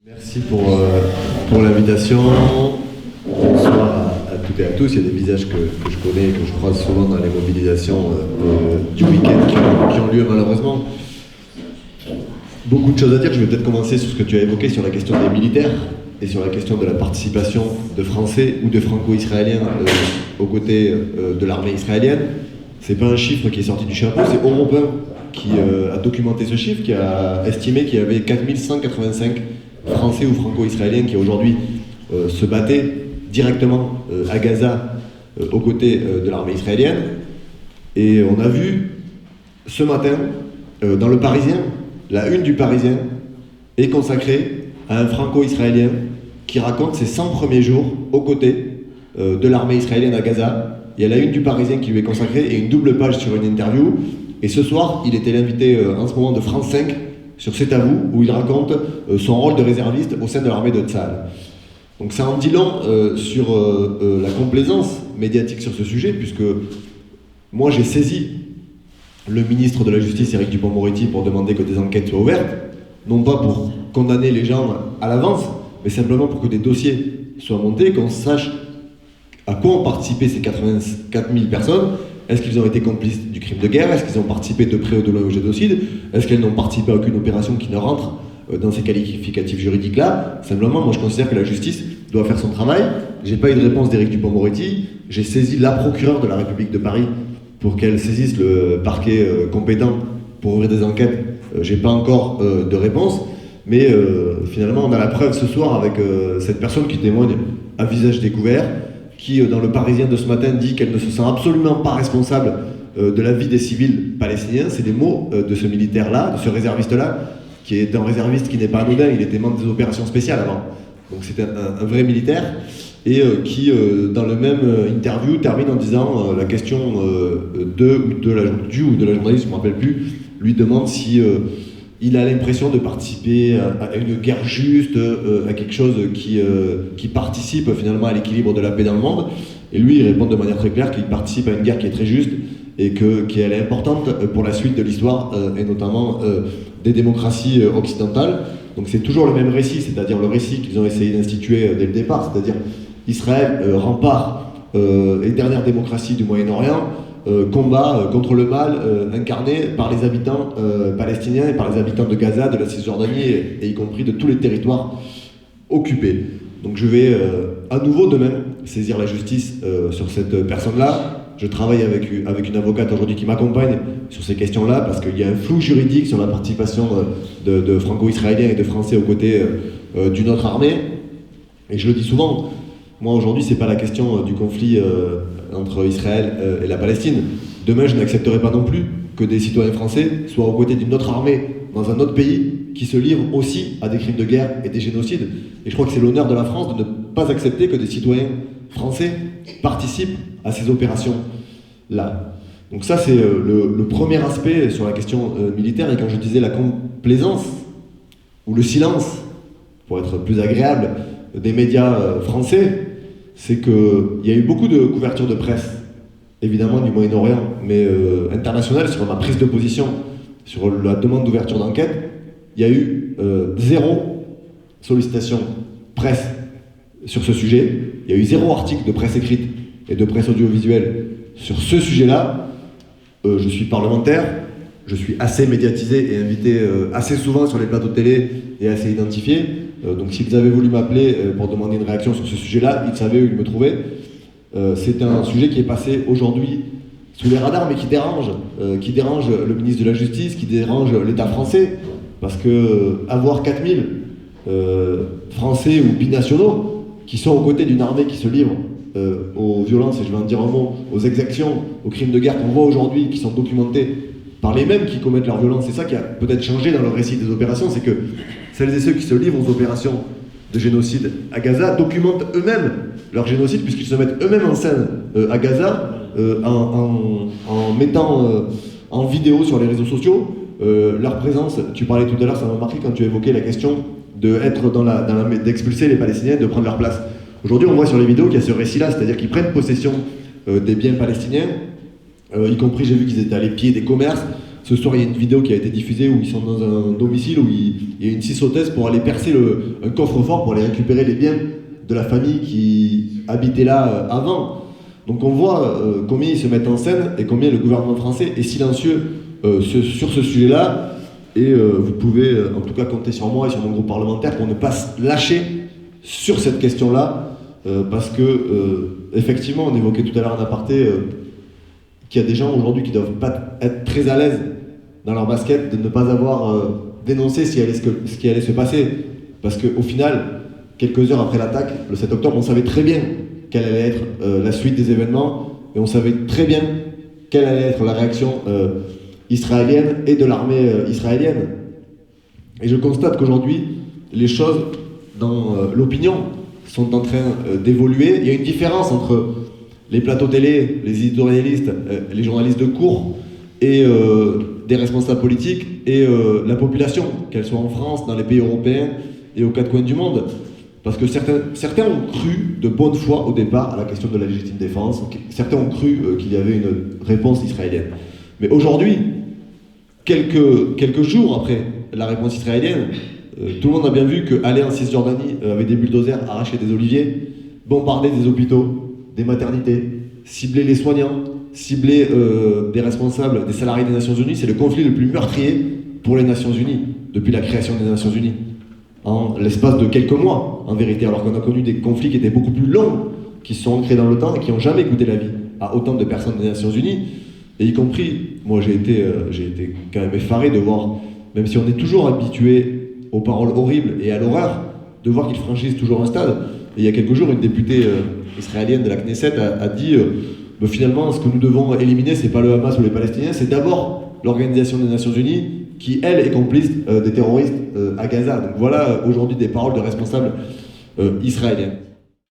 Merci pour l'invitation. Bonsoir à toutes et à tous. Il y a des visages que je connais, que je croise souvent dans les mobilisations du week-end qui ont lieu malheureusement. Beaucoup de choses à dire. Je vais peut-être commencer sur ce que tu as évoqué sur la question des militaires et sur la question de la participation de Français ou de Franco-Israéliens aux côtés de l'armée israélienne. C'est pas un chiffre qui est sorti du chapeau, c'est Européen qui a documenté ce chiffre, qui a estimé qu'il y avait 4185 Français ou Franco-Israéliens qui aujourd'hui se battaient directement à Gaza aux côtés de l'armée israélienne. Et on a vu ce matin dans le Parisien, la une du Parisien est consacrée à un Franco-Israélien qui raconte ses 100 premiers jours aux côtés de l'armée israélienne à Gaza. Il y a la une du Parisien qui lui est consacrée et une double page sur une interview. Et ce soir, il était l'invité en ce moment de France 5 sur C'est à vous, où il raconte son rôle de réserviste au sein de l'armée de Tsahal. Donc ça en dit long sur la complaisance médiatique sur ce sujet, puisque moi j'ai saisi le ministre de la Justice, Éric Dupond-Moretti, pour demander que des enquêtes soient ouvertes, non pas pour condamner les gens à l'avance, mais simplement pour que des dossiers soient montés, qu'on sache à quoi ont participé ces 84 000 personnes. Est-ce qu'ils ont été complices du crime de guerre? Est-ce qu'ils ont participé de près ou de loin au génocide? Est-ce qu'elles n'ont participé à aucune opération qui ne rentre dans ces qualificatifs juridiques-là? Simplement, moi je considère que la justice doit faire son travail. J'ai pas eu de réponse d'Éric Dupond-Moretti. J'ai saisi la procureure de la République de Paris pour qu'elle saisisse le parquet compétent pour ouvrir des enquêtes. J'ai pas encore de réponse. Mais finalement, on a la preuve ce soir avec cette personne qui témoigne à visage découvert, qui, dans le Parisien de ce matin, dit qu'elle ne se sent absolument pas responsable de la vie des civils palestiniens. C'est les mots de ce militaire-là, de ce réserviste-là, qui est un réserviste qui n'est pas anodin, il était membre des opérations spéciales avant. Donc c'est un vrai militaire, et qui, dans le même interview, termine en disant la question de la journaliste, je ne me rappelle plus, lui demande si il a l'impression de participer à une guerre juste, à quelque chose qui participe finalement à l'équilibre de la paix dans le monde. Et lui, il répond de manière très claire qu'il participe à une guerre qui est très juste et qu'elle est importante pour la suite de l'histoire, et notamment des démocraties occidentales. Donc c'est toujours le même récit, c'est-à-dire le récit qu'ils ont essayé d'instituer dès le départ, c'est-à-dire Israël, rempart et dernière démocratie du Moyen-Orient, combat contre le mal incarné par les habitants palestiniens et par les habitants de Gaza, de la Cisjordanie et y compris de tous les territoires occupés. Donc je vais à nouveau demain saisir la justice sur cette personne-là. Je travaille avec une avocate aujourd'hui qui m'accompagne sur ces questions-là parce qu'il y a un flou juridique sur la participation de Franco-Israéliens et de Français aux côtés d'une autre armée. Et je le dis souvent, moi aujourd'hui c'est pas la question du conflit entre Israël et la Palestine. Demain, je n'accepterai pas non plus que des citoyens français soient aux côtés d'une autre armée dans un autre pays qui se livre aussi à des crimes de guerre et des génocides. Et je crois que c'est l'honneur de la France de ne pas accepter que des citoyens français participent à ces opérations-là. Donc ça, c'est le premier aspect sur la question militaire. Et quand je disais la complaisance ou le silence, pour être plus agréable, des médias français, c'est qu'il y a eu beaucoup de couverture de presse, évidemment du Moyen-Orient, mais internationale, sur ma prise de position, sur la demande d'ouverture d'enquête. Il y a eu zéro sollicitation presse sur ce sujet. Il y a eu zéro article de presse écrite et de presse audiovisuelle sur ce sujet-là. Je suis parlementaire, je suis assez médiatisé et invité assez souvent sur les plateaux de télé et assez identifié. Donc s'ils avaient voulu m'appeler pour demander une réaction sur ce sujet-là, ils savaient où ils me trouvaient. C'est un sujet qui est passé aujourd'hui sous les radars, mais qui dérange le ministre de la Justice, qui dérange l'État français, parce que avoir 4000 Français ou binationaux qui sont aux côtés d'une armée qui se livre aux violences, et je vais en dire un mot, aux exactions, aux crimes de guerre qu'on voit aujourd'hui, qui sont documentés par les mêmes qui commettent leurs violences. C'est ça qui a peut-être changé dans le récit des opérations, c'est que celles et ceux qui se livrent aux opérations de génocide à Gaza documentent eux-mêmes leur génocide, puisqu'ils se mettent eux-mêmes en scène à Gaza en mettant en vidéo sur les réseaux sociaux leur présence. Tu parlais tout à l'heure, ça m'a marqué quand tu évoquais la question d'expulser les Palestiniens, de prendre leur place. Aujourd'hui, on voit sur les vidéos qu'il y a ce récit-là, c'est-à-dire qu'ils prennent possession des biens palestiniens, y compris, j'ai vu qu'ils étaient à les pieds des commerces, Ce soir, il y a une vidéo qui a été diffusée où ils sont dans un domicile où il y a une scie sauteuse pour aller percer un coffre-fort pour aller récupérer les biens de la famille qui habitait là avant. Donc on voit combien ils se mettent en scène et combien le gouvernement français est silencieux sur ce sujet-là. Et vous pouvez en tout cas compter sur moi et sur mon groupe parlementaire pour ne pas se lâcher sur cette question-là. Parce que, effectivement, on évoquait tout à l'heure en aparté qu'il y a des gens aujourd'hui qui doivent pas être très à l'aise dans leur basket de ne pas avoir dénoncé ce qui allait se passer. Parce qu'au final, quelques heures après l'attaque, le 7 octobre, on savait très bien quelle allait être la suite des événements et on savait très bien quelle allait être la réaction israélienne et de l'armée israélienne. Et je constate qu'aujourd'hui, les choses dans l'opinion sont en train d'évoluer. Il y a une différence entre les plateaux télé, les éditorialistes, les journalistes de cours et des responsables politiques et la population, qu'elle soit en France, dans les pays européens et aux quatre coins du monde. Parce que certains ont cru de bonne foi au départ à la question de la légitime défense, certains ont cru qu'il y avait une réponse israélienne. Mais aujourd'hui, quelques jours après la réponse israélienne, tout le monde a bien vu qu'aller en Cisjordanie avec des bulldozers, arracher des oliviers, bombarder des hôpitaux, des maternités, cibler les soignants, cibler des responsables, des salariés des Nations Unies, c'est le conflit le plus meurtrier pour les Nations Unies, depuis la création des Nations Unies. En l'espace de quelques mois, en vérité, alors qu'on a connu des conflits qui étaient beaucoup plus longs, qui se sont ancrés dans le temps et qui n'ont jamais coûté la vie à autant de personnes des Nations Unies, et y compris, moi j'ai été quand même effaré de voir, même si on est toujours habitué aux paroles horribles et à l'horreur, de voir qu'ils franchissent toujours un stade. Et il y a quelques jours, une députée israélienne de la Knesset a dit finalement, ce que nous devons éliminer, c'est pas le Hamas ou les Palestiniens, c'est d'abord l'Organisation des Nations Unies, qui, elle, est complice des terroristes à Gaza. Donc voilà aujourd'hui des paroles de responsables israéliens.